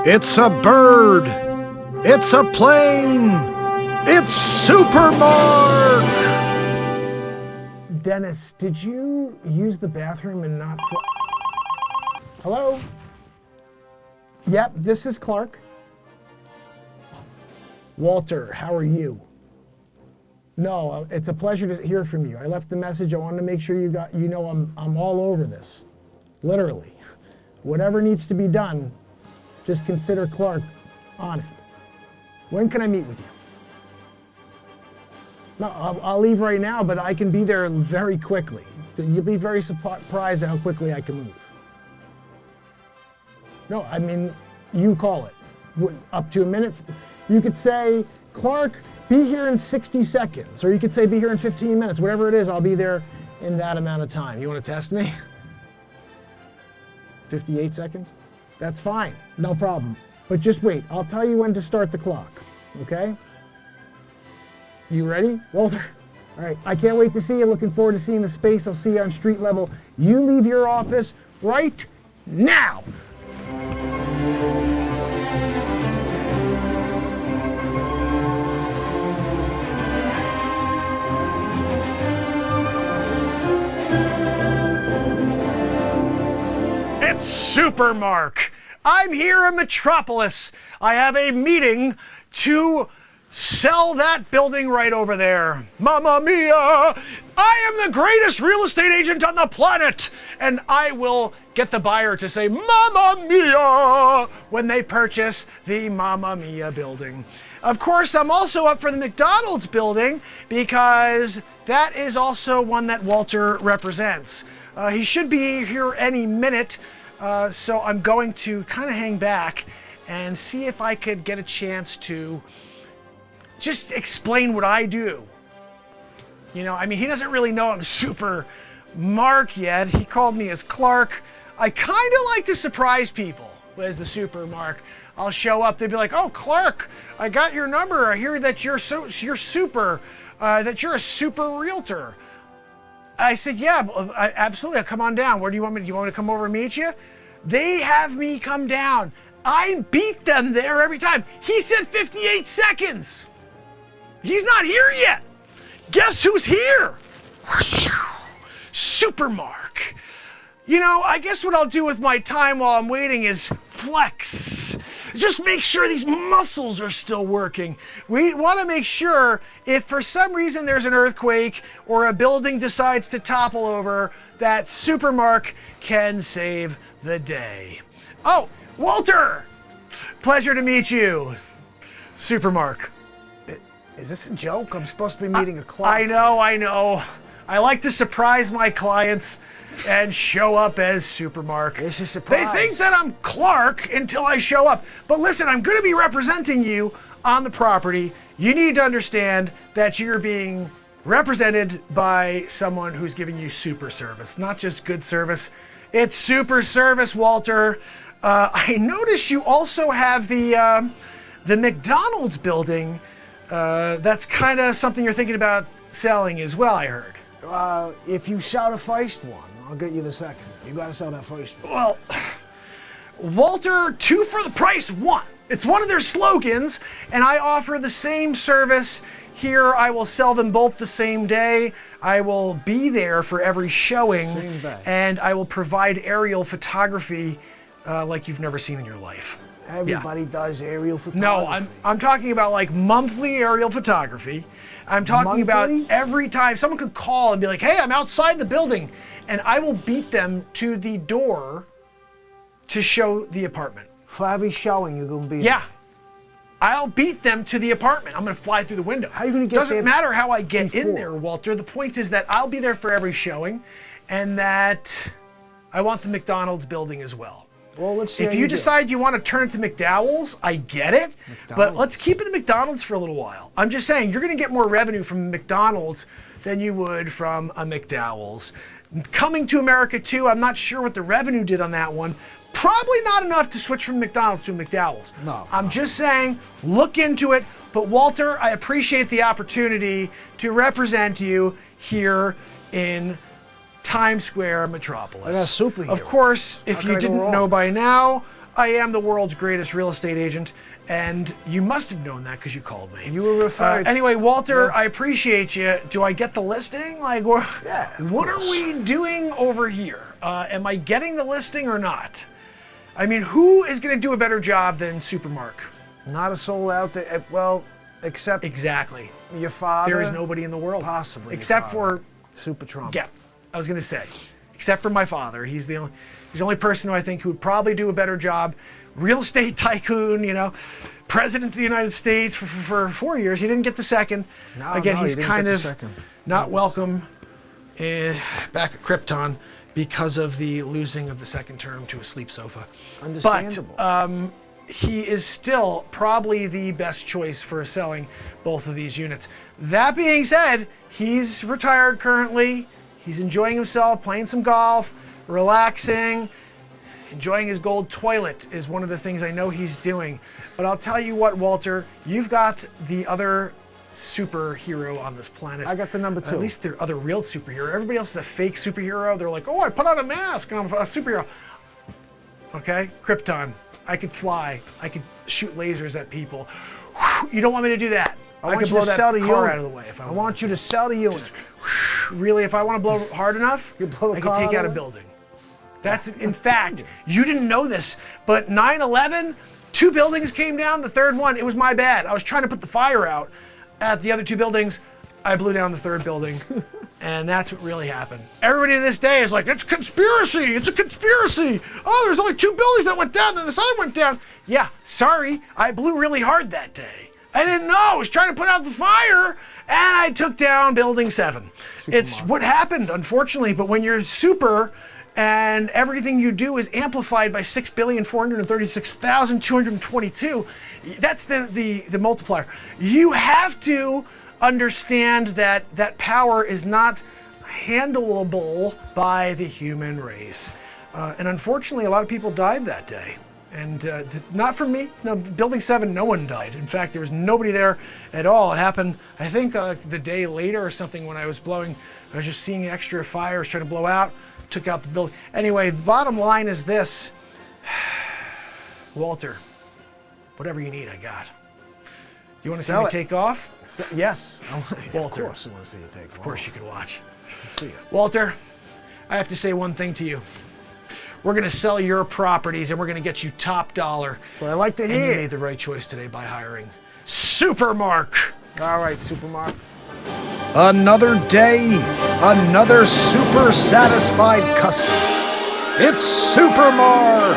It's a bird. It's a plane. It's SuperMark. Dennis, did you use the bathroom and not... Hello? Yep, this is Clark. Walter, how are you? No, it's a pleasure to hear from you. I left the message. I wanted to make sure I'm all over this. Literally. Whatever needs to be done, just consider Clark on it. When can I meet with you? No, I'll leave right now, but I can be there very quickly. You'll be very surprised at how quickly I can move. No, I mean, you call it. Up to a minute. You could say, Clark, be here in 60 seconds. Or you could say, be here in 15 minutes. Whatever it is, I'll be there in that amount of time. You want to test me? 58 seconds? That's fine. No problem. But just wait. I'll tell you when to start the clock. Okay? You ready, Walter? All right. I can't wait to see you. Looking forward to seeing the space. I'll see you on street level. You leave your office right now. It's SuperMark. I'm here in Metropolis. I have a meeting to sell that building right over there. Mamma mia! I am the greatest real estate agent on the planet, and I will get the buyer to say Mamma mia when they purchase the Mamma Mia building. Of course, I'm also up for the McDonald's building because that is also one that Walter represents. He should be here any minute. So I'm going to kind of hang back and see if I could get a chance to just explain what I do. You know, I mean, he doesn't really know I'm SuperMark yet. He called me as Clark. I kind of like to surprise people as the SuperMark. I'll show up, they'll be like, oh, Clark, I got your number. I hear that you're that you're a super realtor. I said, yeah, absolutely. I'll come on down. Where do you want me? Do you want me to come over and meet you? They have me come down. I beat them there every time. He said 58 seconds. He's not here yet. Guess who's here? SuperMark. You know, I guess what I'll do with my time while I'm waiting is flex. Just make sure these muscles are still working. We want to make sure if for some reason there's an earthquake or a building decides to topple over, that SuperMark can save the day. Oh, Walter! Pleasure to meet you. SuperMark. Is this a joke? I'm supposed to be meeting a Clark. I know. I like to surprise my clients and show up as SuperMark. It's a surprise. They think that I'm Clark until I show up. But listen, I'm going to be representing you on the property. You need to understand that you're being represented by someone who's giving you super service, not just good service. It's super service, Walter. I notice you also have the McDonald's building. That's kind of something you're thinking about selling as well, I heard. If you sell the first one, I'll get you the second. You gotta sell that first one. Well, Walter, 2 for the price 1. It's one of their slogans, and I offer the same service here. I will sell them both the same day. I will be there for every showing, Same day. and I will provide aerial photography like you've never seen in your life. Everybody does aerial photography. No, I'm talking about like monthly aerial photography. I'm talking about every time someone could call and be like, hey, I'm outside the building, and I will beat them to the door to show the apartment. For every showing, you're gonna be Yeah. I'll beat them to the apartment. I'm gonna fly through the window. How are you gonna get there? Doesn't matter how I get in before? there, Walter. The point is that I'll be there for every showing, and that I want the McDonald's building as well. Well, let's see. If you decide you want to turn it to McDowell's, I get it. But let's keep it at McDonald's for a little while. I'm just saying, you're going to get more revenue from McDonald's than you would from a McDowell's. Coming to America too, I'm not sure what the revenue did on that one. Probably not enough to switch from McDonald's to McDowell's. No. I'm just saying, look into it. But Walter, I appreciate the opportunity to represent you here in Times Square, Metropolis. I got a superhero. Of course, if How you can I go didn't wrong? know by now, I am the world's greatest real estate agent, and you must have known that because you called me. You were referred. Anyway, Walter, I appreciate you. Do I get the listing? Like, Yeah, of what course. are we doing over here? Am I getting the listing or not? I mean, who is going to do a better job than SuperMark? Not a soul out there. Well, except Exactly. your father. There is nobody in the world. Possibly. Except for, Super Trump. yeah, I was going to say, except for my father. He's the only person who I think who would probably do a better job. Real estate tycoon, you know, president of the United States for 4 years. He didn't get the second. Again, he he's didn't kind get the of second. not welcome back at Krypton because of the losing of the second term to a sleep sofa. Understandable. But he is still probably the best choice for selling both of these units. That being said, he's retired currently. He's enjoying himself, playing some golf, relaxing, enjoying his gold toilet is one of the things I know he's doing. But I'll tell you what, Walter, you've got the other superhero on this planet. I got the number 2. At least the other real superhero. Everybody else is a fake superhero. They're like, oh, I put on a mask and I'm a superhero. Okay, Krypton. I could fly. I could shoot lasers at people. You don't want me to do that. I want could you blow to that sell the car unit. out of the way if I I want. want you to sell the unit. Really, if I want to blow hard enough, You blow the I can car take out out a of it? building. That's, in fact, you didn't know this, but 9/11, 2 buildings came down. The third one, it was my bad. I was trying to put the fire out at the other 2 buildings. I blew down the third building, and that's what really happened. Everybody to this day is like, it's conspiracy. It's a conspiracy. Oh, there's only 2 buildings that went down, and this other went down. Yeah, sorry. I blew really hard that day. I didn't know. I was trying to put out the fire, and I took down building 7. It's what happened, unfortunately. But when you're super and everything you do is amplified by 6,436,222, that's the multiplier. You have to understand that power is not handleable by the human race. And unfortunately, a lot of people died that day. And not from me. No, Building 7, no one died. In fact, there was nobody there at all. It happened, I think, the day later or something when I was just seeing extra fires trying to blow out, took out the building. Anyway, bottom line is this. Walter, whatever you need, I got. You want to see Sell me it. take off? Yes. Walter. Of course I want to see you take off. Of course you can watch. See you. Walter, I have to say one thing to you. We're going to sell your properties and we're going to get you top dollar. So I like to And you hear. made the right choice today by hiring SuperMark. All right, SuperMark. Another day, another super satisfied customer. It's SuperMark.